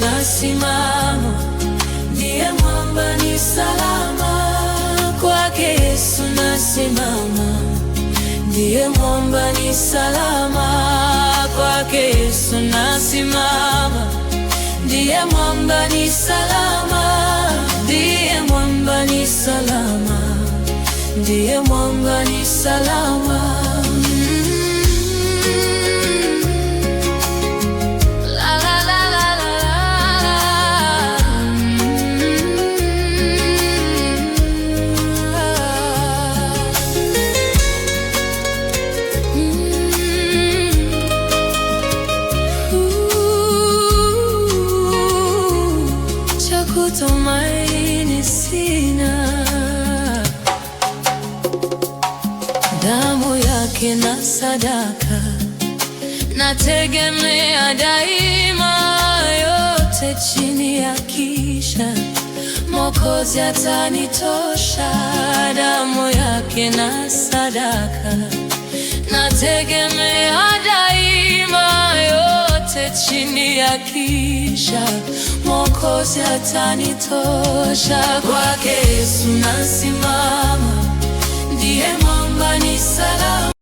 nasimama, ndiye mwamba ni salama. Kwake Yesu nasimama, ndiye mwamba ni salama. Kwake Yesu nasimama, ndiye mwamba ni salama. Ndiye mwamba ni salama, ndiye mwamba ni salama. Tumaini sina, damu yake na sadaka nategemea daima, yote chini ya kisha Mwokozi atanitosha. Damu yake na sadaka nategemea daima, yote chini ya kisha Mwokozi atanitosha. Kwake Yesu nasimama, ndiye mwamba ni salama.